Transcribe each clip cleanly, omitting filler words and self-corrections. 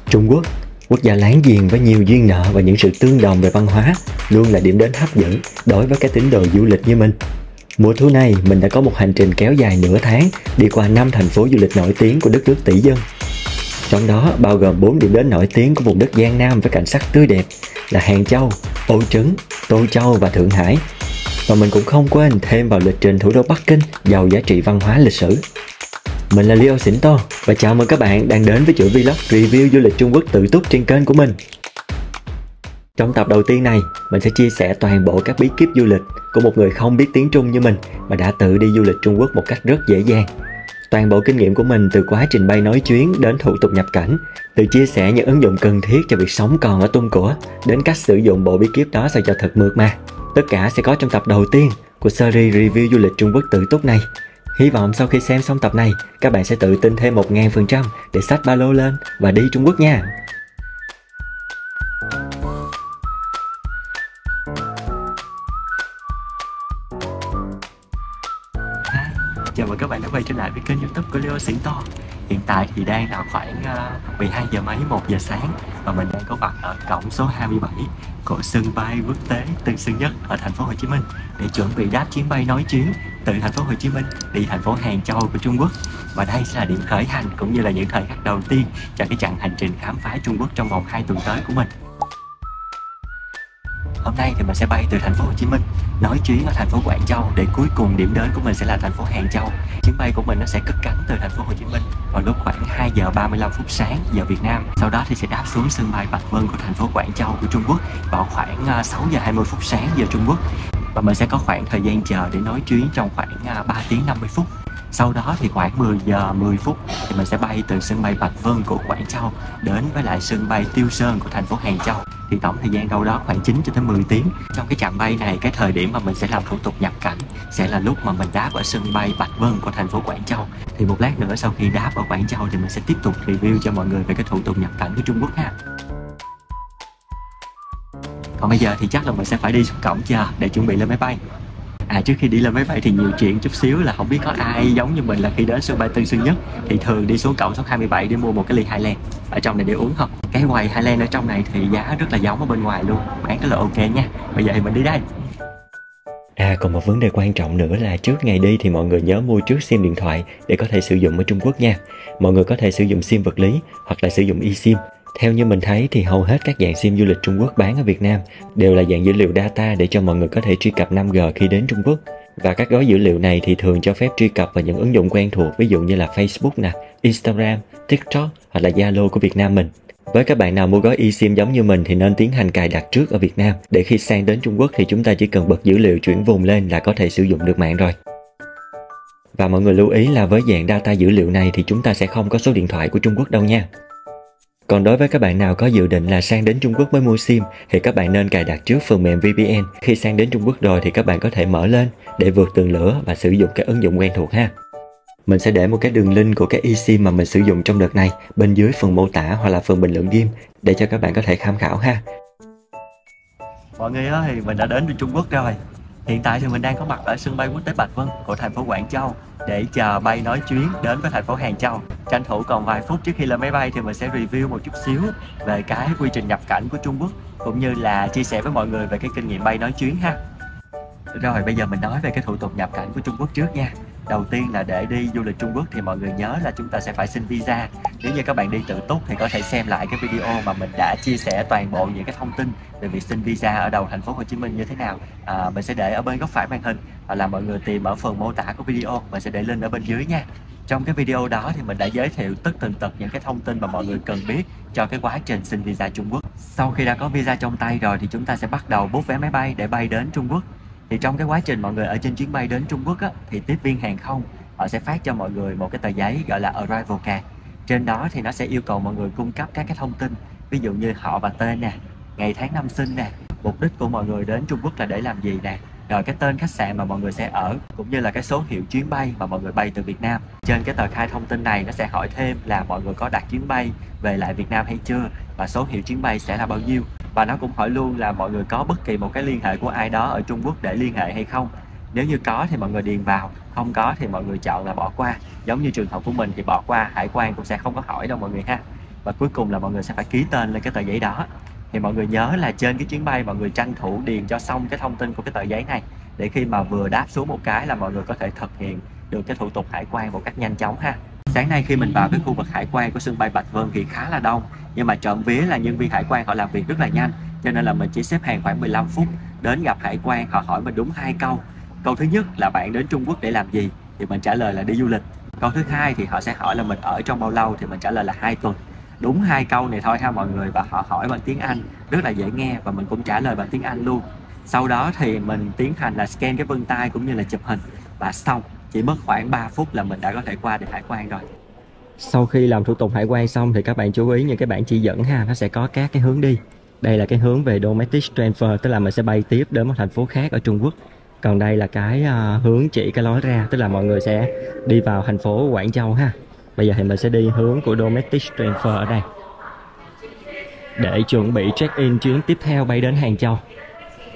Trung Quốc, quốc gia láng giềng với nhiều duyên nợ và những sự tương đồng về văn hóa, luôn là điểm đến hấp dẫn đối với các tín đồ du lịch như mình. Mùa thu này, mình đã có một hành trình kéo dài nửa tháng đi qua 5 thành phố du lịch nổi tiếng của đất nước tỷ dân. Trong đó bao gồm 4 điểm đến nổi tiếng của vùng đất Giang Nam với cảnh sắc tươi đẹp là Hàng Châu, Ô Trấn, Tô Châu và Thượng Hải. Và mình cũng không quên thêm vào lịch trình thủ đô Bắc Kinh giàu giá trị văn hóa lịch sử. Mình là Leo Xỉn To và chào mừng các bạn đang đến với chuỗi vlog review du lịch Trung Quốc tự túc trên kênh của mình. Trong tập đầu tiên này, mình sẽ chia sẻ toàn bộ các bí kíp du lịch của một người không biết tiếng Trung như mình mà đã tự đi du lịch Trung Quốc một cách rất dễ dàng. Toàn bộ kinh nghiệm của mình từ quá trình bay nói chuyến đến thủ tục nhập cảnh, từ chia sẻ những ứng dụng cần thiết cho việc sống còn ở Tung Của đến cách sử dụng bộ bí kíp đó sao cho thật mượt mà. Tất cả sẽ có trong tập đầu tiên của series review du lịch Trung Quốc tự túc này. Hy vọng sau khi xem xong tập này, các bạn sẽ tự tin thêm 1000% để xách ba lô lên và đi Trung Quốc nha. Chào mừng các bạn đã quay trở lại với kênh YouTube của Leo Xỉn To. Hiện tại thì đang là khoảng 12 giờ mấy 1 giờ sáng và mình đang có mặt ở cổng số 27 của sân bay quốc tế Tân Sơn Nhất ở thành phố Hồ Chí Minh để chuẩn bị đáp chuyến bay nối chuyến từ thành phố Hồ Chí Minh đi thành phố Hàng Châu của Trung Quốc. Và đây sẽ là điểm khởi hành cũng như là những thời khắc đầu tiên cho cái chặng hành trình khám phá Trung Quốc trong vòng 2 tuần tới của mình. Hôm nay thì mình sẽ bay từ thành phố Hồ Chí Minh nối chuyến ở thành phố Quảng Châu để cuối cùng điểm đến của mình sẽ là thành phố Hàng Châu. Chuyến bay của mình nó sẽ cất cánh từ thành phố Hồ Chí Minh vào lúc khoảng 2 giờ 35 phút sáng giờ Việt Nam. Sau đó thì sẽ đáp xuống sân bay Bạch Vân của thành phố Quảng Châu của Trung Quốc vào khoảng 6 giờ 20 phút sáng giờ Trung Quốc. Và mình sẽ có khoảng thời gian chờ để nối chuyến trong khoảng 3 tiếng 50 phút. Sau đó thì khoảng 10 giờ 10 phút thì mình sẽ bay từ sân bay Bạch Vân của Quảng Châu đến với lại sân bay Tiêu Sơn của thành phố Hàng Châu. Thì tổng thời gian đâu đó khoảng 9 cho tới 10 tiếng. Trong cái chặng bay này, cái thời điểm mà mình sẽ làm thủ tục nhập cảnh sẽ là lúc mà mình đáp ở sân bay Bạch Vân của thành phố Quảng Châu. Thì một lát nữa sau khi đáp ở Quảng Châu thì mình sẽ tiếp tục review cho mọi người về cái thủ tục nhập cảnh của Trung Quốc ha. Còn bây giờ thì chắc là mình sẽ phải đi xuống cổng chờ để chuẩn bị lên máy bay. Trước khi đi lên máy bay thì nhiều chuyện chút xíu là không biết có ai giống như mình là khi đến sân bay Tân Sơn Nhất thì thường đi xuống cổng số 27 để mua một cái ly Highland ở trong này để uống không. Cái quầy Highland ở trong này thì giá rất là giống ở bên ngoài luôn, bán rất là ok nha. Bây giờ thì mình đi đây. Còn một vấn đề quan trọng nữa là trước ngày đi thì mọi người nhớ mua trước sim điện thoại để có thể sử dụng ở Trung Quốc nha. Mọi người có thể sử dụng sim vật lý hoặc là sử dụng eSIM. Theo như mình thấy thì hầu hết các dạng sim du lịch Trung Quốc bán ở Việt Nam đều là dạng dữ liệu data để cho mọi người có thể truy cập 5G khi đến Trung Quốc. Và các gói dữ liệu này thì thường cho phép truy cập vào những ứng dụng quen thuộc, ví dụ như là Facebook nè, Instagram, TikTok hoặc là Zalo của Việt Nam mình. Với các bạn nào mua gói eSIM giống như mình thì nên tiến hành cài đặt trước ở Việt Nam để khi sang đến Trung Quốc thì chúng ta chỉ cần bật dữ liệu chuyển vùng lên là có thể sử dụng được mạng rồi. Và mọi người lưu ý là với dạng data dữ liệu này thì chúng ta sẽ không có số điện thoại của Trung Quốc đâu nha. Còn đối với các bạn nào có dự định là sang đến Trung Quốc mới mua sim thì các bạn nên cài đặt trước phần mềm VPN. Khi sang đến Trung Quốc rồi thì các bạn có thể mở lên để vượt tường lửa và sử dụng các ứng dụng quen thuộc ha. Mình sẽ để một cái đường link của cái eSIM mà mình sử dụng trong đợt này bên dưới phần mô tả hoặc là phần bình luận game để cho các bạn có thể tham khảo ha. Mọi người ơi, mình đã đến Trung Quốc rồi. Hiện tại thì mình đang có mặt ở sân bay quốc tế Bạch Vân của thành phố Quảng Châu để chờ bay nối chuyến đến với thành phố Hàng Châu. Tranh thủ còn vài phút trước khi lên máy bay thì mình sẽ review một chút xíu về cái quy trình nhập cảnh của Trung Quốc cũng như là chia sẻ với mọi người về cái kinh nghiệm bay nối chuyến ha. Rồi bây giờ mình nói về cái thủ tục nhập cảnh của Trung Quốc trước nha. Đầu tiên là để đi du lịch Trung Quốc thì mọi người nhớ là chúng ta sẽ phải xin visa. Nếu như các bạn đi tự túc thì có thể xem lại cái video mà mình đã chia sẻ toàn bộ những cái thông tin về việc xin visa ở đầu thành phố Hồ Chí Minh như thế nào. Mình sẽ để ở bên góc phải màn hình hoặc là mọi người tìm ở phần mô tả của video, mình sẽ để link ở bên dưới nha. Trong cái video đó thì mình đã giới thiệu tất tần tật những cái thông tin mà mọi người cần biết cho cái quá trình xin visa Trung Quốc. Sau khi đã có visa trong tay rồi thì chúng ta sẽ bắt đầu book vé máy bay để bay đến Trung Quốc. Thì trong cái quá trình mọi người ở trên chuyến bay đến Trung Quốc á, thì tiếp viên hàng không họ sẽ phát cho mọi người một cái tờ giấy gọi là Arrival Card. Trên đó thì nó sẽ yêu cầu mọi người cung cấp các cái thông tin, ví dụ như họ và tên nè, ngày tháng năm sinh nè, mục đích của mọi người đến Trung Quốc là để làm gì nè, rồi cái tên khách sạn mà mọi người sẽ ở, cũng như là cái số hiệu chuyến bay mà mọi người bay từ Việt Nam. Trên cái tờ khai thông tin này nó sẽ hỏi thêm là mọi người có đặt chuyến bay về lại Việt Nam hay chưa và số hiệu chuyến bay sẽ là bao nhiêu. Và nó cũng hỏi luôn là mọi người có bất kỳ một cái liên hệ của ai đó ở Trung Quốc để liên hệ hay không. Nếu như có thì mọi người điền vào, không có thì mọi người chọn là bỏ qua. Giống như trường hợp của mình thì bỏ qua, hải quan cũng sẽ không có hỏi đâu mọi người ha. và cuối cùng là mọi người sẽ phải ký tên lên cái tờ giấy đó. Thì mọi người nhớ là trên cái chuyến bay mọi người tranh thủ điền cho xong cái thông tin của cái tờ giấy này, để khi mà vừa đáp xuống một cái là mọi người có thể thực hiện được cái thủ tục hải quan một cách nhanh chóng ha. Sáng nay khi mình vào cái khu vực hải quan của sân bay Bạch Vân thì khá là đông, nhưng mà trộm vía là nhân viên hải quan họ làm việc rất là nhanh, cho nên là mình chỉ xếp hàng khoảng 15 phút đến gặp hải quan. Họ hỏi mình đúng 2 câu. Câu thứ nhất là bạn đến Trung Quốc để làm gì, thì mình trả lời là đi du lịch. Câu thứ hai thì họ sẽ hỏi là mình ở trong bao lâu, thì mình trả lời là 2 tuần. Đúng 2 câu này thôi ha mọi người, và họ hỏi bằng tiếng Anh rất là dễ nghe và mình cũng trả lời bằng tiếng Anh luôn. Sau đó thì mình tiến hành là scan cái vân tay cũng như là chụp hình và xong. Chỉ mất khoảng 3 phút là mình đã có thể qua được hải quan rồi. Sau khi làm thủ tục hải quan xong thì các bạn chú ý những cái bảng chỉ dẫn ha, nó sẽ có các cái hướng đi. Đây là cái hướng về domestic transfer, tức là mình sẽ bay tiếp đến một thành phố khác ở Trung Quốc. Còn đây là cái hướng chỉ cái lối ra, tức là mọi người sẽ đi vào thành phố Quảng Châu ha. Bây giờ thì mình sẽ đi hướng của domestic transfer ở đây, để chuẩn bị check-in chuyến tiếp theo bay đến Hàng Châu.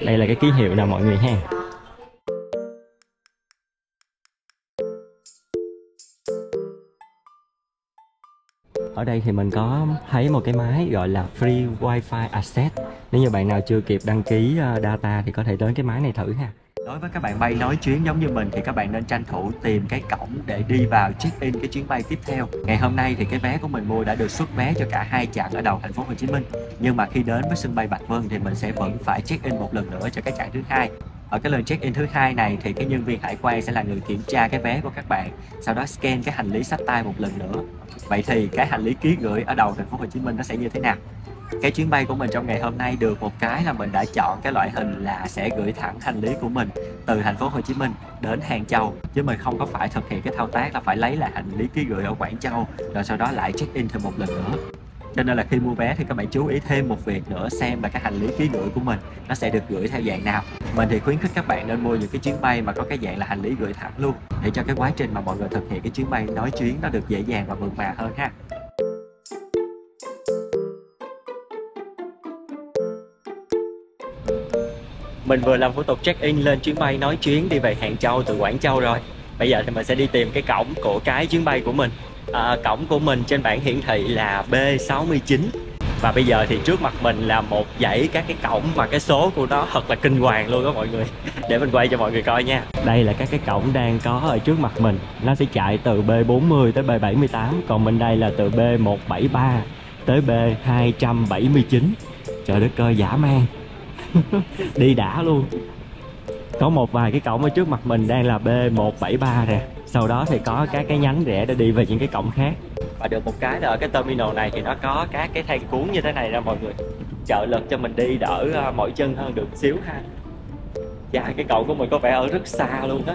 Đây là cái ký hiệu nè mọi người ha. Ở đây thì mình có thấy một cái máy gọi là Free Wi-Fi Access. Nếu như bạn nào chưa kịp đăng ký data thì có thể đến cái máy này thử ha. Đối với các bạn bay nói chuyến giống như mình thì các bạn nên tranh thủ tìm cái cổng để đi vào check-in cái chuyến bay tiếp theo. Ngày hôm nay thì cái vé của mình mua đã được xuất vé cho cả 2 chặng ở đầu thành phố Hồ Chí Minh. Nhưng mà khi đến với sân bay Bạch Vân thì mình sẽ vẫn phải check-in một lần nữa cho cái chặng thứ hai. Ở cái lần check-in thứ hai này thì cái nhân viên hải quan sẽ là người kiểm tra cái vé của các bạn, sau đó scan cái hành lý xách tay một lần nữa. Vậy thì cái hành lý ký gửi ở đầu thành phố Hồ Chí Minh nó sẽ như thế nào? Cái chuyến bay của mình trong ngày hôm nay được một cái là mình đã chọn cái loại hình là sẽ gửi thẳng hành lý của mình từ thành phố Hồ Chí Minh đến Hàng Châu, chứ mình không có phải thực hiện cái thao tác là phải lấy lại hành lý ký gửi ở Quảng Châu rồi sau đó lại check-in thêm một lần nữa. Cho nên là khi mua vé thì các bạn chú ý thêm một việc nữa, xem là cái hành lý ký gửi của mình nó sẽ được gửi theo dạng nào. Mình thì khuyến khích các bạn nên mua những cái chuyến bay mà có cái dạng là hành lý gửi thẳng luôn, để cho cái quá trình mà mọi người thực hiện cái chuyến bay nói chuyến nó được dễ dàng và mượt mà hơn ha. Mình vừa làm thủ tục check-in lên chuyến bay nói chuyến đi về Hàng Châu từ Quảng Châu rồi. Bây giờ thì mình sẽ đi tìm cái cổng của cái chuyến bay của mình. Cổng của mình trên bảng hiển thị là B69. Và bây giờ thì trước mặt mình là một dãy các cái cổng và cái số của nó thật là kinh hoàng luôn đó mọi người. Để mình quay cho mọi người coi nha. Đây là các cái cổng đang có ở trước mặt mình. Nó sẽ chạy từ B40 tới B78. Còn bên đây là từ B173 tới B279. Trời đất ơi, dã man. Đi đã luôn. Có một vài cái cổng ở trước mặt mình đang là B173 nè. Sau đó thì có các cái nhánh rẽ để đi về những cái cổng khác. Và được một cái là ở cái terminal này thì nó có các cái thang cuốn như thế này ra mọi người, trợ lực cho mình đi đỡ mỏi chân hơn được xíu ha. Và cái cổng của mình có vẻ ở rất xa luôn đó.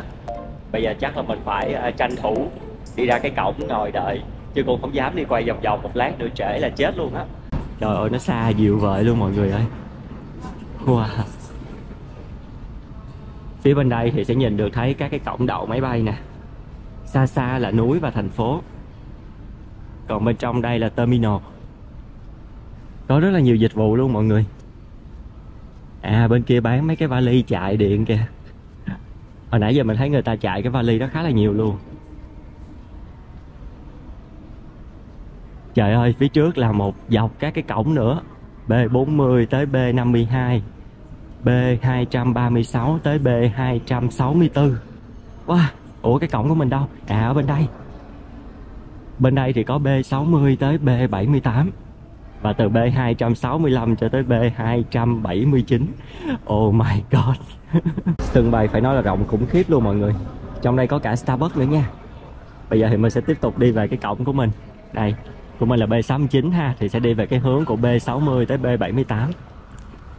Bây giờ chắc là mình phải tranh thủ đi ra cái cổng ngồi đợi, chứ cũng không dám đi quay vòng vòng một lát nữa trễ là chết luôn á. Trời ơi, nó xa dịu vợi luôn mọi người ơi. Wow. Phía bên đây thì sẽ nhìn được thấy các cái cổng đậu máy bay nè. Xa xa là núi và thành phố. Còn bên trong đây là terminal. Có rất là nhiều dịch vụ luôn mọi người. Bên kia bán mấy cái vali chạy điện kìa. Hồi nãy giờ mình thấy người ta chạy cái vali đó khá là nhiều luôn. Trời ơi, phía trước là một dọc các cái cổng nữa. B40 tới B52, B236 tới B264. Wow, ủa cái cổng của mình đâu? Ở bên đây. Bên đây thì có B60 tới B78. Và từ B265 cho tới B279. Oh my god. Sân bay phải nói là rộng khủng khiếp luôn mọi người. Trong đây có cả Starbucks nữa nha. Bây giờ thì mình sẽ tiếp tục đi về cái cổng của mình. Đây, của mình là B69 ha. Thì sẽ đi về cái hướng của B60 tới B78.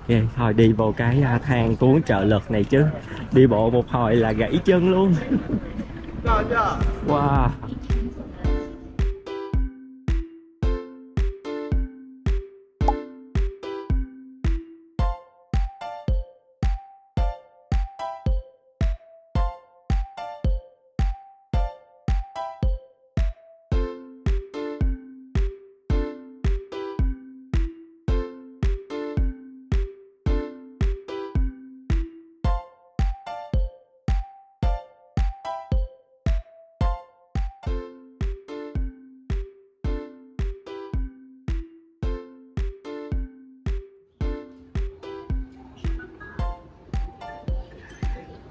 Ok, thôi đi vô cái thang cuốn trợ lực này chứ. Đi bộ một hồi là gãy chân luôn. Wow.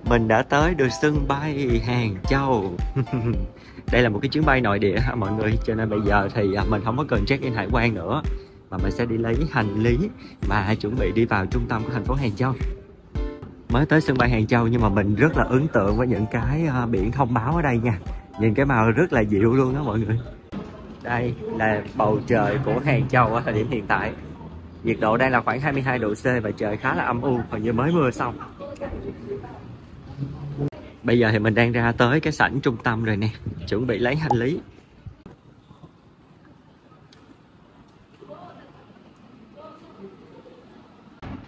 Mình đã tới được sân bay Hàng Châu. Đây là một cái chuyến bay nội địa ha mọi người, cho nên bây giờ thì mình không có cần check in hải quan nữa, mà mình sẽ đi lấy hành lý và chuẩn bị đi vào trung tâm của thành phố Hàng Châu. Mới tới sân bay Hàng Châu nhưng mà mình rất là ấn tượng với những cái biển thông báo ở đây nha. Nhìn cái màu rất là dịu luôn đó mọi người. Đây là bầu trời của Hàng Châu ở thời điểm hiện tại. Nhiệt độ đang là khoảng 22 độ C và trời khá là âm u, hình như mới mưa xong. Bây giờ thì mình đang ra tới cái sảnh trung tâm rồi nè, chuẩn bị lấy hành lý.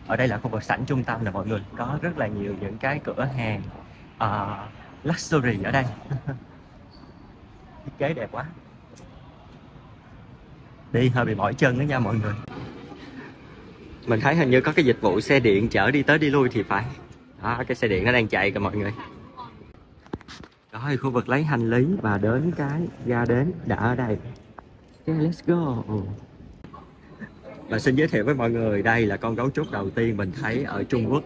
Ở đây là khu vực sảnh trung tâm nè mọi người, có rất là nhiều những cái cửa hàng luxury ở đây. Thiết kế đẹp quá. Đi hơi bị mỏi chân đó nha mọi người. Mình thấy hình như có cái dịch vụ xe điện chở đi tới đi lui thì phải. Đó, cái xe điện nó đang chạy kìa mọi người. Đó thì khu vực lấy hành lý và đến cái ga đến đã ở đây. Okay, let's go. Và xin giới thiệu với mọi người, đây là con gấu trúc đầu tiên mình thấy ở Trung Quốc.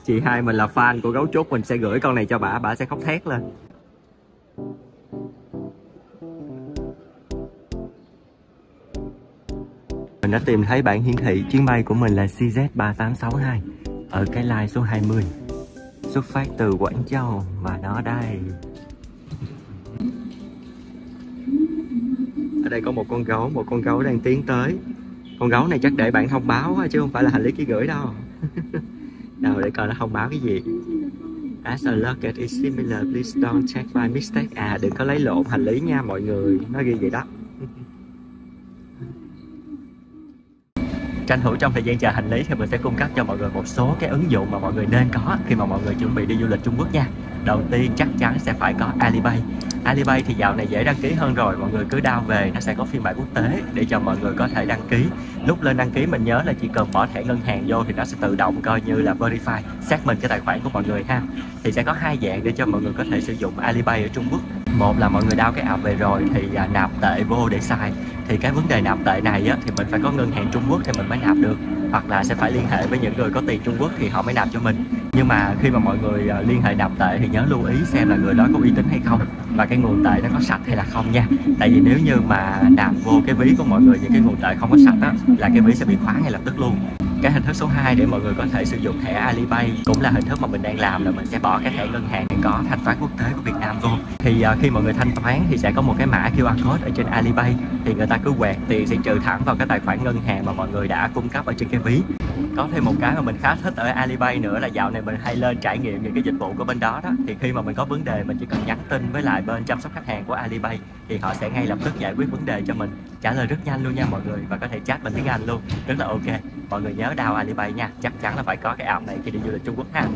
Chị hai mình là fan của gấu trúc, mình sẽ gửi con này cho bà sẽ khóc thét lên. Mình đã tìm thấy bảng hiển thị chuyến bay của mình là CZ3862 ở cái line số 20, xuất phát từ Quảng Châu và nó đây. Ở đây có một con gấu đang tiến tới. Con gấu này chắc để bạn thông báo chứ không phải là hành lý ký gửi đâu. Đâu để coi nó thông báo cái gì. As a luggage is similar, please don't check by mistake. À, đừng có lấy lộn hành lý nha mọi người, nó ghi vậy đó. Tranh thủ trong thời gian chờ hành lý thì mình sẽ cung cấp cho mọi người một số cái ứng dụng mà mọi người nên có khi mà mọi người chuẩn bị đi du lịch Trung Quốc nha. Đầu tiên chắc chắn sẽ phải có Alipay. Alipay thì dạo này dễ đăng ký hơn rồi, mọi người cứ download về, nó sẽ có phiên bản quốc tế để cho mọi người có thể đăng ký. Lúc lên đăng ký mình nhớ là chỉ cần bỏ thẻ ngân hàng vô thì nó sẽ tự động coi như là verify, xác minh cái tài khoản của mọi người ha. Thì sẽ có hai dạng để cho mọi người có thể sử dụng Alipay ở Trung Quốc. Một là mọi người download cái app về rồi thì nạp tệ vô để xài. Thì cái vấn đề nạp tệ này á, thì mình phải có ngân hàng Trung Quốc thì mình mới nạp được, hoặc là sẽ phải liên hệ với những người có tiền Trung Quốc thì họ mới nạp cho mình. Nhưng mà khi mà mọi người liên hệ nạp tệ thì nhớ lưu ý xem là người đó có uy tín hay không và cái nguồn tệ nó có sạch hay là không nha. Tại vì nếu như mà nạp vô cái ví của mọi người những cái nguồn tệ không có sạch á, là cái ví sẽ bị khóa ngay lập tức luôn. Cái hình thức số 2 để mọi người có thể sử dụng thẻ Alipay cũng là hình thức mà mình đang làm, là mình sẽ bỏ cái thẻ ngân hàng có thanh toán quốc tế của Việt Nam vô. Thì khi mọi người thanh toán thì sẽ có một cái mã QR code ở trên Alipay, thì người ta cứ quẹt tiền sẽ trừ thẳng vào cái tài khoản ngân hàng mà mọi người đã cung cấp ở trên cái ví. Có thêm một cái mà mình khá thích ở Alipay nữa là dạo này mình hay lên trải nghiệm những cái dịch vụ của bên đó đó. Thì khi mà mình có vấn đề mình chỉ cần nhắn tin với lại bên chăm sóc khách hàng của Alipay thì họ sẽ ngay lập tức giải quyết vấn đề cho mình, trả lời rất nhanh luôn nha mọi người, và có thể chat bằng tiếng Anh luôn, rất là ok. Mọi người nhớ download Alipay nha, chắc chắn là phải có cái app này khi đi du lịch Trung Quốc ha.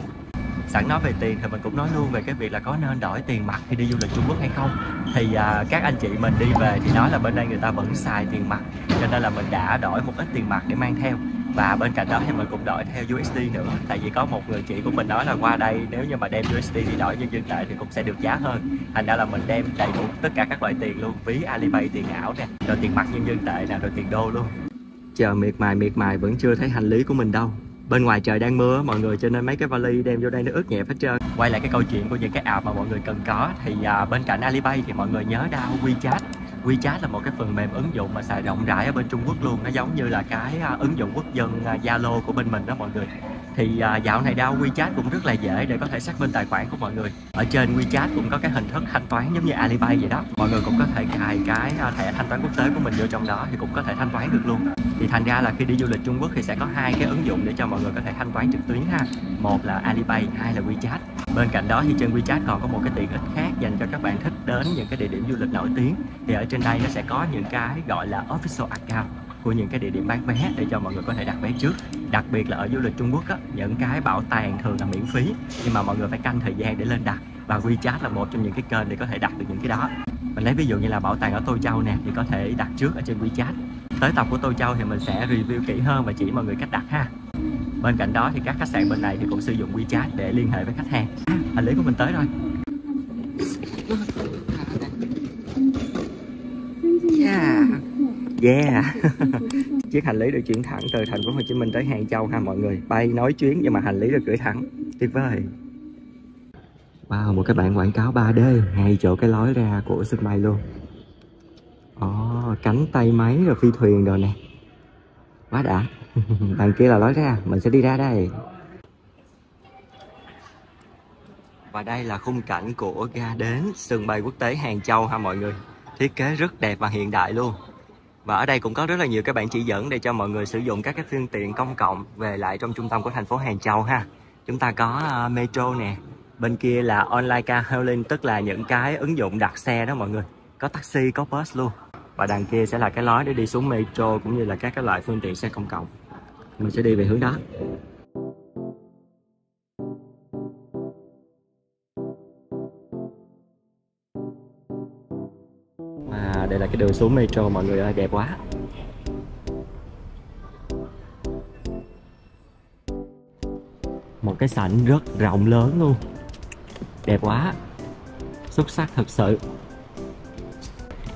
Sẵn nói về tiền thì mình cũng nói luôn về cái việc là có nên đổi tiền mặt khi đi du lịch Trung Quốc hay không. Thì các anh chị mình đi về thì nói là bên đây người ta vẫn xài tiền mặt, cho nên là mình đã đổi một ít tiền mặt để mang theo. Và bên cạnh đó thì mình cũng đổi theo USD nữa. Tại vì có một người chị của mình nói là qua đây nếu như mà đem USD thì đổi nhân dân tệ thì cũng sẽ được giá hơn. Thành ra là mình đem đầy đủ tất cả các loại tiền luôn, ví Alipay, tiền ảo nè, rồi tiền mặt nhân dân tệ nè, rồi tiền đô luôn. Chờ miệt mài vẫn chưa thấy hành lý của mình đâu. Bên ngoài trời đang mưa mọi người, cho nên mấy cái vali đem vô đây nó ướt nhẹp hết trơn. Quay lại cái câu chuyện của những cái app mà mọi người cần có thì bên cạnh Alipay thì mọi người nhớ download WeChat. WeChat là một cái phần mềm ứng dụng mà xài rộng rãi ở bên Trung Quốc luôn. Nó giống như là cái ứng dụng quốc dân Zalo của bên mình đó mọi người. Thì dạo này download WeChat cũng rất là dễ để có thể xác minh tài khoản của mọi người. Ở trên WeChat cũng có cái hình thức thanh toán giống như Alipay vậy đó. Mọi người cũng có thể cài cái thẻ thanh toán quốc tế của mình vô trong đó thì cũng có thể thanh toán được luôn. Thì thành ra là khi đi du lịch Trung Quốc thì sẽ có hai cái ứng dụng để cho mọi người có thể thanh toán trực tuyến ha. Một là Alipay, hai là WeChat. Bên cạnh đó thì trên WeChat còn có một cái tiện ích khác dành cho các bạn thích đến những cái địa điểm du lịch nổi tiếng. Thì ở trên đây nó sẽ có những cái gọi là official account của những cái địa điểm bán vé để cho mọi người có thể đặt vé trước. Đặc biệt là ở du lịch Trung Quốc á, những cái bảo tàng thường là miễn phí nhưng mà mọi người phải canh thời gian để lên đặt, và WeChat là một trong những cái kênh để có thể đặt được những cái đó. Mình lấy ví dụ như là bảo tàng ở Tô Châu nè thì có thể đặt trước ở trên WeChat. Tới tập của Tô Châu thì mình sẽ review kỹ hơn và chỉ mọi người cách đặt ha. Bên cạnh đó thì các khách sạn bên này thì cũng sử dụng WeChat để liên hệ với khách hàng. Hành lý của mình tới rồi. Yeah. Chiếc hành lý được chuyển thẳng từ thành phố Hồ Chí Minh tới Hàng Châu ha mọi người. Bay nói chuyến nhưng mà hành lý được gửi thẳng. tuyệt vời. Wow, một cái bảng quảng cáo 3D ngay chỗ cái lối ra của sân bay luôn. Cánh tay máy rồi phi thuyền rồi nè, quá đã. Đằng kia là lối ra, mình sẽ đi ra đây. Và đây là khung cảnh của ga đến sân bay quốc tế Hàng Châu ha mọi người. Thiết kế rất đẹp và hiện đại luôn. Và ở đây cũng có rất là nhiều cái bảng chỉ dẫn để cho mọi người sử dụng các cái phương tiện công cộng về lại trong trung tâm của thành phố Hàng Châu ha. Chúng ta có metro nè, bên kia là online car hailing, tức là những cái ứng dụng đặt xe đó mọi người. Có taxi, có bus luôn. Và đằng kia sẽ là cái lối để đi xuống metro cũng như là các cái loại phương tiện xe công cộng. Mình sẽ đi về hướng đó. Đây là cái đường xuống metro mọi người ơi, đẹp quá. Một cái sảnh rất rộng lớn luôn, đẹp quá, xuất sắc thực sự.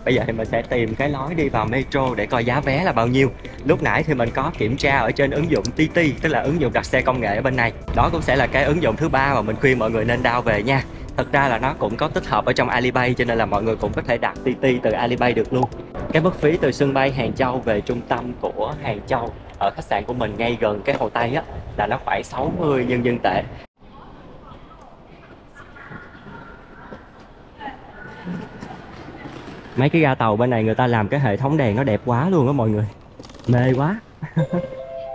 Bây giờ thì mình sẽ tìm cái lối đi vào metro để coi giá vé là bao nhiêu. Lúc nãy thì mình có kiểm tra ở trên ứng dụng TT, tức là ứng dụng đặt xe công nghệ ở bên này. Đó cũng sẽ là cái ứng dụng thứ ba mà mình khuyên mọi người nên download về nha. Thật ra là nó cũng có tích hợp ở trong Alipay, cho nên là mọi người cũng có thể đặt TT từ Alipay được luôn. Cái mức phí từ sân bay Hàng Châu về trung tâm của Hàng Châu ở khách sạn của mình ngay gần cái Hồ Tây á là nó khoảng 60 nhân dân tệ. Mấy cái ga tàu bên này người ta làm cái hệ thống đèn nó đẹp quá luôn á mọi người, mê quá.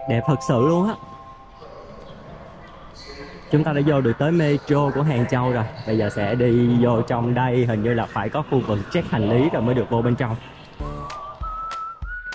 Đẹp thật sự luôn á. Chúng ta đã vô được tới metro của Hàng Châu rồi. Bây giờ sẽ đi vô trong đây, hình như là phải có khu vực check hành lý rồi mới được vô bên trong.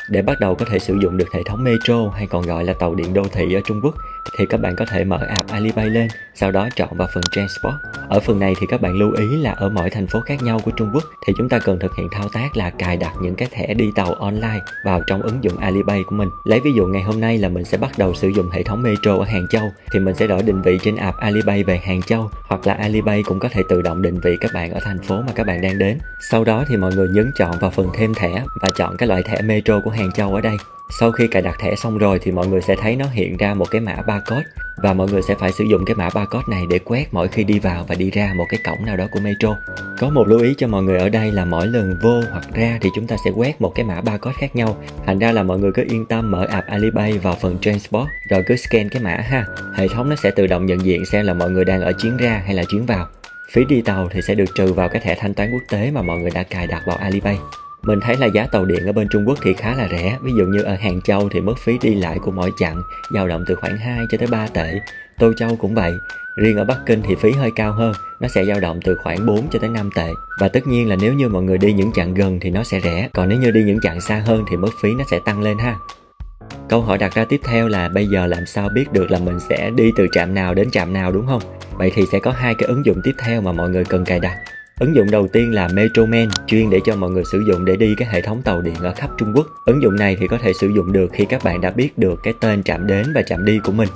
Để bắt đầu có thể sử dụng được hệ thống metro hay còn gọi là tàu điện đô thị ở Trung Quốc thì các bạn có thể mở app Alipay lên, sau đó chọn vào phần Transport. Ở phần này thì các bạn lưu ý là ở mỗi thành phố khác nhau của Trung Quốc thì chúng ta cần thực hiện thao tác là cài đặt những cái thẻ đi tàu online vào trong ứng dụng Alipay của mình. Lấy ví dụ ngày hôm nay là mình sẽ bắt đầu sử dụng hệ thống metro ở Hàng Châu thì mình sẽ đổi định vị trên app Alipay về Hàng Châu, hoặc là Alipay cũng có thể tự động định vị các bạn ở thành phố mà các bạn đang đến. Sau đó thì mọi người nhấn chọn vào phần thêm thẻ và chọn cái loại thẻ metro của Hàng Châu ở đây. Sau khi cài đặt thẻ xong rồi thì mọi người sẽ thấy nó hiện ra một cái mã barcode và mọi người sẽ phải sử dụng cái mã barcode này để quét mỗi khi đi vào và đi ra một cái cổng nào đó của metro. Có một lưu ý cho mọi người ở đây là mỗi lần vô hoặc ra thì chúng ta sẽ quét một cái mã barcode khác nhau. Thành ra là mọi người cứ yên tâm mở app Alipay vào phần Transport rồi cứ scan cái mã ha. Hệ thống nó sẽ tự động nhận diện xem là mọi người đang ở chuyến ra hay là chuyến vào. Phí đi tàu thì sẽ được trừ vào cái thẻ thanh toán quốc tế mà mọi người đã cài đặt vào Alipay. Mình thấy là giá tàu điện ở bên Trung Quốc thì khá là rẻ. Ví dụ như ở Hàng Châu thì mức phí đi lại của mỗi chặng dao động từ khoảng 2 cho tới 3 tệ. Tô Châu cũng vậy. Riêng ở Bắc Kinh thì phí hơi cao hơn, nó sẽ dao động từ khoảng 4 cho tới 5 tệ. Và tất nhiên là nếu như mọi người đi những chặng gần thì nó sẽ rẻ, còn nếu như đi những chặng xa hơn thì mức phí nó sẽ tăng lên ha. Câu hỏi đặt ra tiếp theo là bây giờ làm sao biết được là mình sẽ đi từ trạm nào đến trạm nào, đúng không? Vậy thì sẽ có hai cái ứng dụng tiếp theo mà mọi người cần cài đặt. Ứng dụng đầu tiên là Metroman, chuyên để cho mọi người sử dụng để đi cái hệ thống tàu điện ở khắp Trung Quốc. Ứng dụng này thì có thể sử dụng được khi các bạn đã biết được cái tên trạm đến và trạm đi của mình.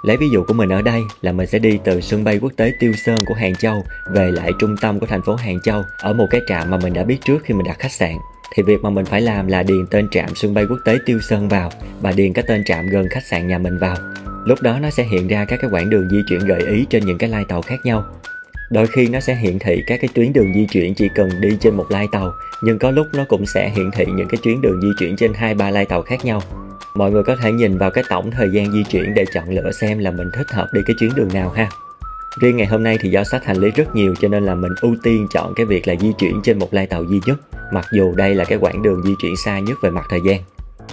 Lấy ví dụ của mình ở đây là mình sẽ đi từ sân bay quốc tế Tiêu Sơn của Hàng Châu về lại trung tâm của thành phố Hàng Châu ở một cái trạm mà mình đã biết trước khi mình đặt khách sạn. Thì việc mà mình phải làm là điền tên trạm sân bay quốc tế Tiêu Sơn vào và điền cái tên trạm gần khách sạn nhà mình vào. Lúc đó nó sẽ hiện ra các cái quãng đường di chuyển gợi ý trên những cái line tàu khác nhau. Đôi khi nó sẽ hiển thị các cái tuyến đường di chuyển chỉ cần đi trên một line tàu, nhưng có lúc nó cũng sẽ hiển thị những cái tuyến đường di chuyển trên 2-3 line tàu khác nhau. Mọi người có thể nhìn vào cái tổng thời gian di chuyển để chọn lựa xem là mình thích hợp đi cái tuyến đường nào ha. Riêng ngày hôm nay thì do xách hành lý rất nhiều cho nên là mình ưu tiên chọn cái việc là di chuyển trên một line tàu duy nhất, mặc dù đây là cái quãng đường di chuyển xa nhất về mặt thời gian.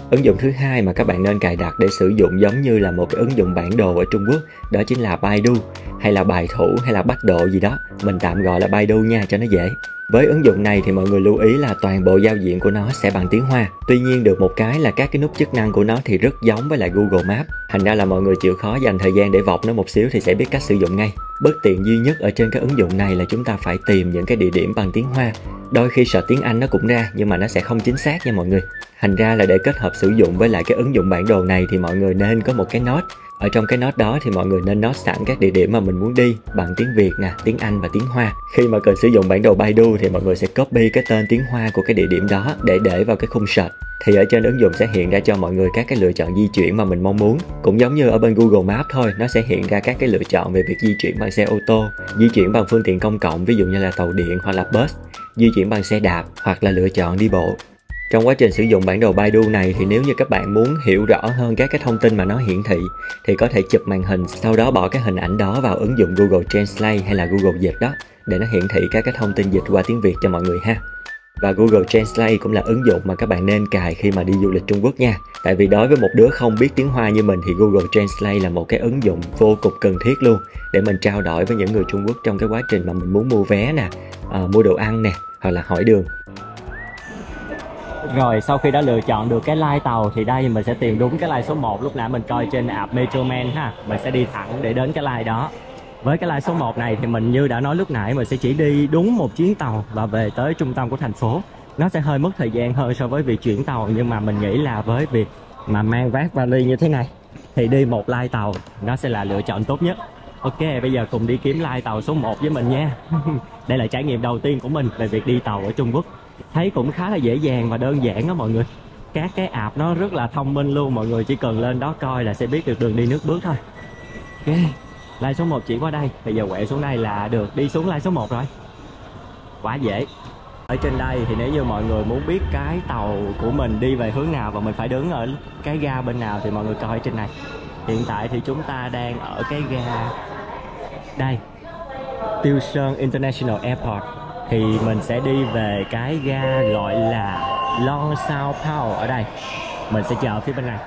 Ứng dụng thứ hai mà các bạn nên cài đặt để sử dụng giống như là một cái ứng dụng bản đồ ở Trung Quốc, đó chính là Baidu hay là Bài Thủ hay là Bách Độ gì đó, mình tạm gọi là Baidu nha cho nó dễ. Với ứng dụng này thì mọi người lưu ý là toàn bộ giao diện của nó sẽ bằng tiếng Hoa. Tuy nhiên được một cái là các cái nút chức năng của nó thì rất giống với lại Google Maps. Thành ra là mọi người chịu khó dành thời gian để vọc nó một xíu thì sẽ biết cách sử dụng ngay. Bất tiện duy nhất ở trên cái ứng dụng này là chúng ta phải tìm những cái địa điểm bằng tiếng Hoa. Đôi khi search tiếng Anh nó cũng ra nhưng mà nó sẽ không chính xác nha mọi người. Thành ra là để kết hợp sử dụng với lại cái ứng dụng bản đồ này thì mọi người nên có một cái note Ở trong cái note đó thì mọi người nên note sẵn các địa điểm mà mình muốn đi bằng tiếng Việt nè, tiếng Anh và tiếng Hoa. Khi mà cần sử dụng bản đồ Baidu thì mọi người sẽ copy cái tên tiếng Hoa của cái địa điểm đó để vào cái khung search. Thì ở trên ứng dụng sẽ hiện ra cho mọi người các cái lựa chọn di chuyển mà mình mong muốn. Cũng giống như ở bên Google Maps thôi, nó sẽ hiện ra các cái lựa chọn về việc di chuyển bằng xe ô tô, di chuyển bằng phương tiện công cộng ví dụ như là tàu điện hoặc là bus, di chuyển bằng xe đạp hoặc là lựa chọn đi bộ. Trong quá trình sử dụng bản đồ Baidu này thì nếu như các bạn muốn hiểu rõ hơn các cái thông tin mà nó hiển thị thì có thể chụp màn hình, sau đó bỏ cái hình ảnh đó vào ứng dụng Google Translate hay là Google Dịch đó để nó hiển thị các cái thông tin dịch qua tiếng Việt cho mọi người ha. Và Google Translate cũng là ứng dụng mà các bạn nên cài khi mà đi du lịch Trung Quốc nha. Tại vì đối với một đứa không biết tiếng Hoa như mình thì Google Translate là một cái ứng dụng vô cùng cần thiết luôn để mình trao đổi với những người Trung Quốc trong cái quá trình mà mình muốn mua vé nè, mua đồ ăn nè, hoặc là hỏi đường. Rồi sau khi đã lựa chọn được cái line tàu thì đây mình sẽ tìm đúng cái line số 1 lúc nãy mình coi trên app Metroman ha. Mình sẽ đi thẳng để đến cái line đó. Với cái line số 1 này thì mình như đã nói lúc nãy, mình sẽ chỉ đi đúng một chuyến tàu và về tới trung tâm của thành phố. Nó sẽ hơi mất thời gian hơn so với việc chuyển tàu, nhưng mà mình nghĩ là với việc mà mang vác vali như thế này thì đi một line tàu nó sẽ là lựa chọn tốt nhất. Ok, bây giờ cùng đi kiếm line tàu số 1 với mình nha. Đây là trải nghiệm đầu tiên của mình về việc đi tàu ở Trung Quốc. Thấy cũng khá là dễ dàng và đơn giản đó mọi người. Các cái app nó rất là thông minh luôn, mọi người chỉ cần lên đó coi là sẽ biết được đường đi nước bước thôi. Ok, line số 1 chỉ qua đây, bây giờ quẹo xuống đây là được đi xuống line số 1 rồi. Quá dễ. Ở trên đây thì nếu như mọi người muốn biết cái tàu của mình đi về hướng nào và mình phải đứng ở cái ga bên nào thì mọi người coi trên này. Hiện tại thì chúng ta đang ở cái ga đây, Tiêu Sơn International Airport. Thì mình sẽ đi về cái ga gọi là Long Sao Pao ở đây. Mình sẽ chờ phía bên này.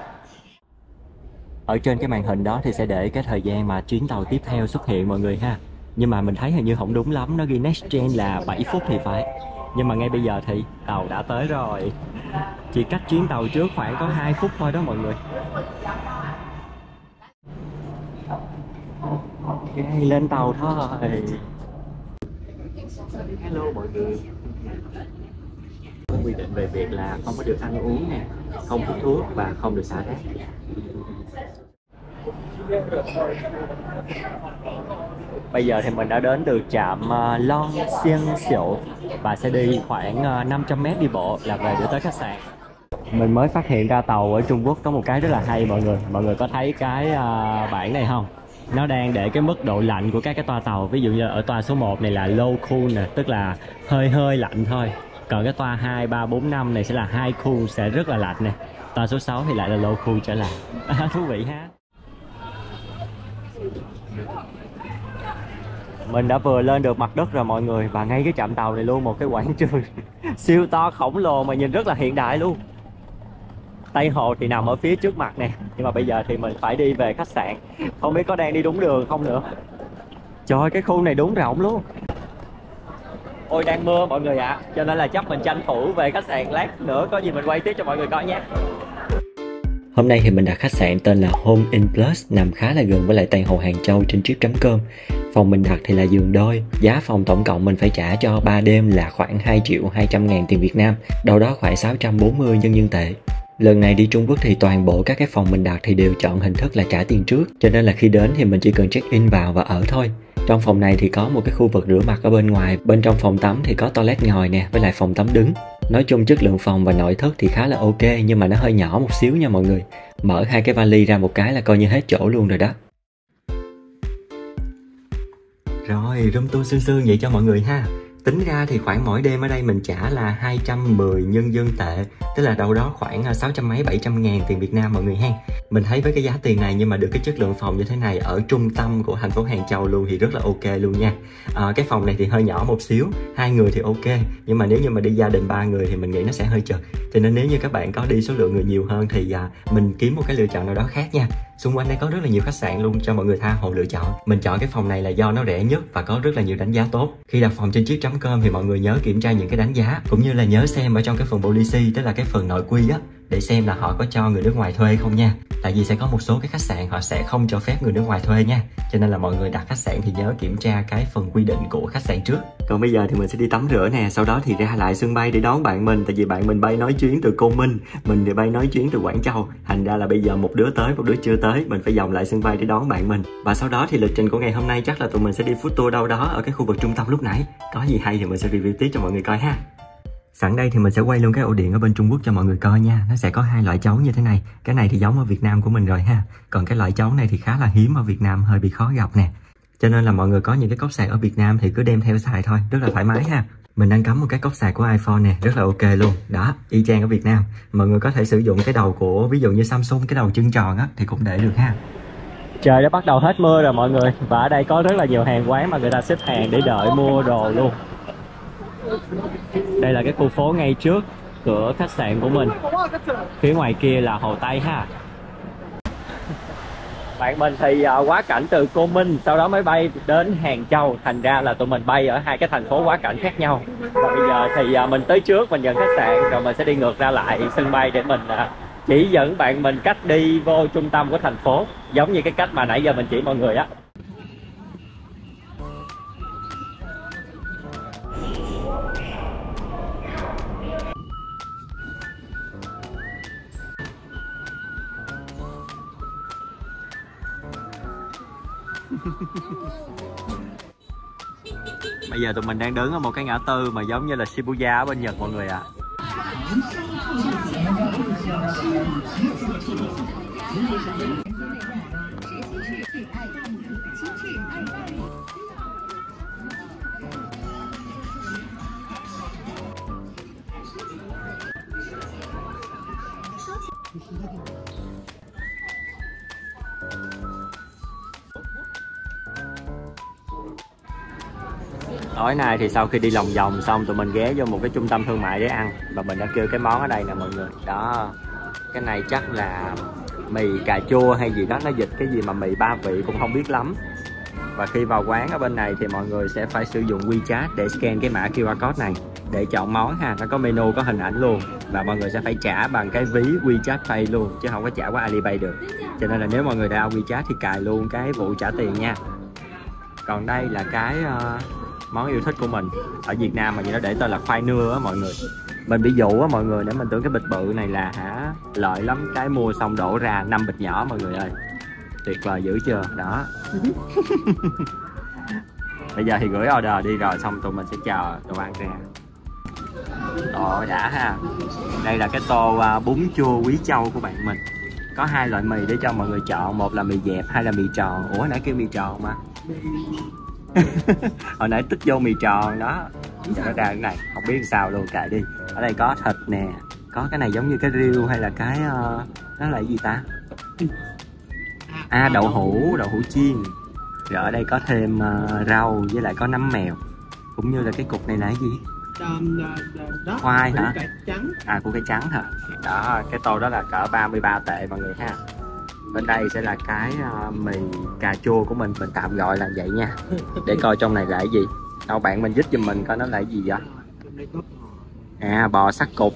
Ở trên cái màn hình đó thì sẽ để cái thời gian mà chuyến tàu tiếp theo xuất hiện mọi người ha. Nhưng mà mình thấy hình như không đúng lắm, nó ghi next train là 7 phút thì phải. Nhưng mà ngay bây giờ thì tàu đã tới rồi. Chỉ cách chuyến tàu trước khoảng có 2 phút thôi đó mọi người. Ok, lên tàu thôi. Hello mọi người. Quy định về việc là không có được ăn uống nè, không hút thuốc và không được xả rác. Bây giờ thì mình đã đến được trạm Long Xiên Xiu và sẽ đi khoảng 500m đi bộ là về được tới khách sạn. Mình mới phát hiện ra tàu ở Trung Quốc có một cái rất là hay mọi người. Mọi người có thấy cái bảng này không? Nó đang để cái mức độ lạnh của các cái toa tàu. Ví dụ như ở toa số 1 này là low cool nè, tức là hơi lạnh thôi. Còn cái toa 2, 3, 4, 5 này sẽ là high cool, sẽ rất là lạnh nè. Toa số 6 thì lại là low cool trở lại. Thú vị ha. Mình đã vừa lên được mặt đất rồi mọi người. Và ngay cái trạm tàu này luôn, một cái quảng trường siêu to khổng lồ mà nhìn rất là hiện đại luôn. Tây Hồ thì nằm ở phía trước mặt nè. Nhưng mà bây giờ thì mình phải đi về khách sạn. Không biết có đang đi đúng đường không nữa. Trời ơi, cái khu này đúng rộng luôn. Ôi đang mưa mọi người ạ. Cho nên là chắc mình tranh thủ về khách sạn lát nữa có gì mình quay tiếp cho mọi người coi nhé. Hôm nay thì mình đặt khách sạn tên là Home Inn Plus, nằm khá là gần với lại Tây Hồ Hàng Châu trên trip.com. Phòng mình đặt thì là giường đôi. Giá phòng tổng cộng mình phải trả cho 3 đêm là khoảng 2.200.000 tiền Việt Nam, đâu đó khoảng 640 nhân dân tệ. Lần này đi Trung Quốc thì toàn bộ các cái phòng mình đặt thì đều chọn hình thức là trả tiền trước, cho nên là khi đến thì mình chỉ cần check in vào và ở thôi. Trong phòng này thì có một cái khu vực rửa mặt ở bên ngoài, bên trong phòng tắm thì có toilet ngồi nè, với lại phòng tắm đứng. Nói chung chất lượng phòng và nội thất thì khá là ok, nhưng mà nó hơi nhỏ một xíu nha mọi người. Mở hai cái vali ra một cái là coi như hết chỗ luôn rồi đó. Rồi, room tour sương vậy cho mọi người ha. Tính ra thì khoảng mỗi đêm ở đây mình trả là 210 nhân dân tệ, tức là đâu đó khoảng 600 mấy 700 ngàn tiền Việt Nam mọi người ha. Mình thấy với cái giá tiền này nhưng mà được cái chất lượng phòng như thế này ở trung tâm của thành phố Hàng Châu luôn thì rất là ok luôn nha. Cái phòng này thì hơi nhỏ một xíu, 2 người thì ok, nhưng mà nếu như mà đi gia đình 3 người thì mình nghĩ nó sẽ hơi chật. Cho nên nếu như các bạn có đi số lượng người nhiều hơn thì mình kiếm một cái lựa chọn nào đó khác nha. Xung quanh đây có rất là nhiều khách sạn luôn cho mọi người tha hồ lựa chọn. Mình chọn cái phòng này là do nó rẻ nhất và có rất là nhiều đánh giá tốt. Khi đặt phòng trên trip.com thì mọi người nhớ kiểm tra những cái đánh giá, cũng như là nhớ xem ở trong cái phần policy, tức là cái phần nội quy á, để xem là họ có cho người nước ngoài thuê không nha. Tại vì sẽ có một số cái khách sạn họ sẽ không cho phép người nước ngoài thuê nha. Cho nên là mọi người đặt khách sạn thì nhớ kiểm tra cái phần quy định của khách sạn trước. Còn bây giờ thì mình sẽ đi tắm rửa nè, sau đó thì ra lại sân bay để đón bạn mình. Tại vì bạn mình bay nói chuyến từ Côn Minh, mình thì bay nói chuyến từ Quảng Châu. Thành ra là bây giờ một đứa tới, một đứa chưa tới, mình phải vòng lại sân bay để đón bạn mình. Và sau đó thì lịch trình của ngày hôm nay chắc là tụi mình sẽ đi food tour đâu đó ở cái khu vực trung tâm lúc nãy. Có gì hay thì mình sẽ review tiếp cho mọi người coi ha. Sẵn đây thì mình sẽ quay luôn cái ổ điện ở bên Trung Quốc cho mọi người coi nha. Nó sẽ có hai loại chấu như thế này. Cái này thì giống ở Việt Nam của mình rồi ha. Còn cái loại chấu này thì khá là hiếm ở Việt Nam, hơi bị khó gặp nè. Cho nên là mọi người có những cái cốc sạc ở Việt Nam thì cứ đem theo xài thôi, rất là thoải mái ha. Mình đang cắm một cái cốc sạc của iPhone nè, rất là ok luôn. Đó, y chang ở Việt Nam. Mọi người có thể sử dụng cái đầu của ví dụ như Samsung, cái đầu chân tròn á thì cũng để được ha. Trời đã bắt đầu hết mưa rồi mọi người. Và ở đây có rất là nhiều hàng quán mà người ta xếp hàng để đợi mua đồ luôn. Đây là cái khu phố ngay trước cửa khách sạn của mình. Phía ngoài kia là Hồ Tây ha. Bạn mình thì quá cảnh từ Côn Minh, sau đó mới bay đến Hàng Châu. Thành ra là tụi mình bay ở hai cái thành phố quá cảnh khác nhau. Và bây giờ thì mình tới trước, mình nhận khách sạn, rồi mình sẽ đi ngược ra lại sân bay để mình chỉ dẫn bạn mình cách đi vô trung tâm của thành phố. Giống như cái cách mà nãy giờ mình chỉ mọi người á. Bây giờ tụi mình đang đứng ở một cái ngã tư mà giống như là Shibuya ở bên Nhật mọi người ạ. Tối nay thì sau khi đi lòng vòng xong tụi mình ghé vô một cái trung tâm thương mại để ăn. Và mình đã kêu cái món ở đây nè mọi người. Đó, cái này chắc là mì cà chua hay gì đó, nó dịch cái gì mà mì ba vị cũng không biết lắm. Và khi vào quán ở bên này thì mọi người sẽ phải sử dụng WeChat để scan cái mã QR code này để chọn món ha. Nó có menu, có hình ảnh luôn. Và mọi người sẽ phải trả bằng cái ví WeChat Pay luôn, chứ không có trả qua Alipay được. Cho nên là nếu mọi người đã WeChat thì cài luôn cái vụ trả tiền nha. Còn đây là cái món yêu thích của mình. Ở Việt Nam mà như nó để tên là khoai nưa á mọi người. Mình bị dụ á mọi người, để mình tưởng cái bịch bự này là lợi lắm. Cái mua xong đổ ra 5 bịch nhỏ mọi người ơi. Tuyệt vời dữ chưa? Đó. Bây giờ thì gửi order đi rồi xong tụi mình sẽ chờ đồ ăn ra. Ồ đã ha. Đây là cái tô bún chua Quý Châu của bạn mình. Có hai loại mì để cho mọi người chọn. Một là mì dẹp, hai là mì tròn. Ủa nãy kêu mì tròn mà. Hồi nãy tích vô mì tròn đó. Giờ nó ra cái này, không biết sao luôn, kệ đi. Ở đây có thịt nè. Có cái này giống như cái riêu hay là cái nó là cái gì ta? Đậu hũ chiên. Rồi ở đây có thêm rau với lại có nấm mèo. Cũng như là cái cục này là cái gì? Khoai hả? Củ cải trắng hả? Đó, cái tô đó là cỡ 33 tệ mọi người ha. Bên đây sẽ là cái mì cà chua của mình tạm gọi là vậy nha. Để coi trong này là cái gì. Đâu bạn mình giúp giùm mình coi nó là cái gì vậy? Bò sắc cục,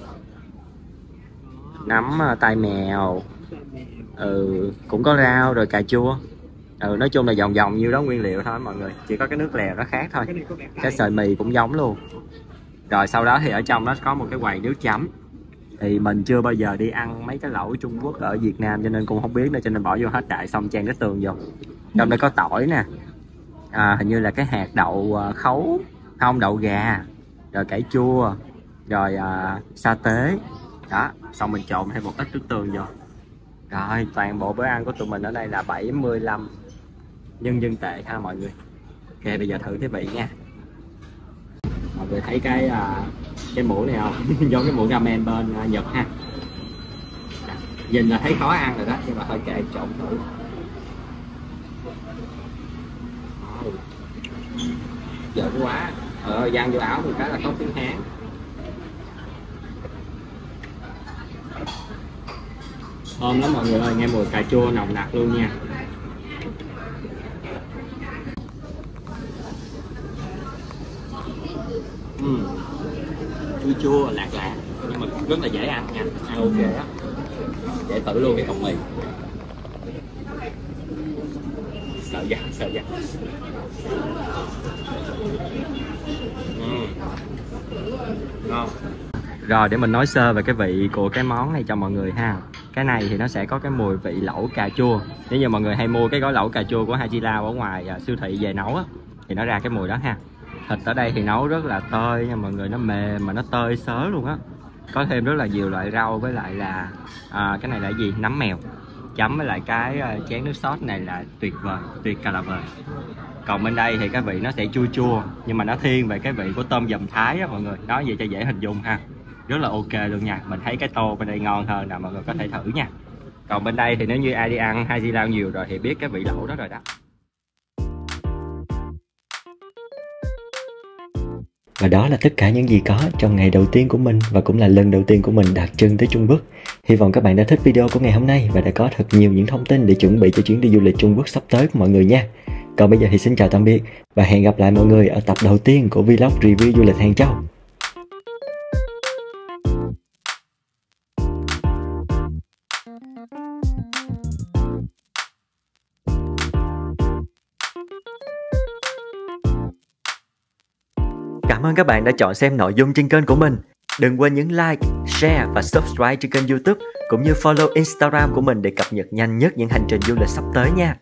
nấm tai mèo, cũng có rau rồi cà chua. Nói chung là vòng vòng nhiêu đó nguyên liệu thôi mọi người. Chỉ có cái nước lèo nó khác thôi. Cái sợi mì cũng giống luôn. Rồi sau đó thì ở trong nó có một cái quầy nước chấm. Thì mình chưa bao giờ đi ăn mấy cái lẩu Trung Quốc ở Việt Nam cho nên cũng không biết nữa, cho nên bỏ vô hết đại xong chan cái tường vô. Trong đây có tỏi nè, hình như là cái hạt đậu khấu, không, đậu gà, rồi cải chua, rồi sa tế. Đó, xong mình trộn thêm một ít nước tương vô. Rồi toàn bộ bữa ăn của tụi mình ở đây là 75 nhân dân tệ ha mọi người. Ok, bây giờ thử cái vị nha. Mọi người thấy cái muỗng này không? Giống cái muỗng ramen bên Nhật ha. Nhìn là thấy khó ăn rồi đó, nhưng mà thôi kệ, trộn thử. Dở quá. Giang vô áo một cái là có tiếng Hán. Thơm lắm mọi người ơi, nghe mùi cà chua nồng nặc luôn nha. Chua chua lạc lạc nhưng mà rất là dễ ăn nha, ăn ok á. để thử luôn cái cọng mì. Sợ da, sợ da. Ngon. Rồi để mình nói sơ về cái vị của cái món này cho mọi người ha. Cái này thì nó sẽ có cái mùi vị lẩu cà chua. Nếu như mọi người hay mua cái gói lẩu cà chua của Haidilao ở ngoài siêu thị về nấu á, thì nó ra cái mùi đó ha. Thịt ở đây thì nấu rất là tơi nha mọi người, nó mềm mà nó tơi xớ luôn á. Có thêm rất là nhiều loại rau, với lại là cái này là gì, nấm mèo chấm với lại cái chén nước sốt này là tuyệt vời, tuyệt cà là vời. Còn bên đây thì cái vị nó sẽ chua chua, nhưng mà nó thiên về cái vị của tôm dầm Thái á mọi người, nói vậy cho dễ hình dung ha. Rất là ok luôn nha. Mình thấy cái tô bên đây ngon hơn nè, mọi người có thể thử nha. Còn bên đây thì nếu như ai đi ăn Haidilao nhiều rồi thì biết cái vị lẩu đó rồi đó. Và đó là tất cả những gì có trong ngày đầu tiên của mình, và cũng là lần đầu tiên của mình đặt chân tới Trung Quốc. Hy vọng các bạn đã thích video của ngày hôm nay và đã có thật nhiều những thông tin để chuẩn bị cho chuyến đi du lịch Trung Quốc sắp tới của mọi người nha. Còn bây giờ thì xin chào tạm biệt và hẹn gặp lại mọi người ở tập đầu tiên của vlog review du lịch Hàng Châu. Cảm ơn các bạn đã chọn xem nội dung trên kênh của mình. Đừng quên nhấn like, share và subscribe trên kênh YouTube, cũng như follow Instagram của mình để cập nhật nhanh nhất những hành trình du lịch sắp tới nha.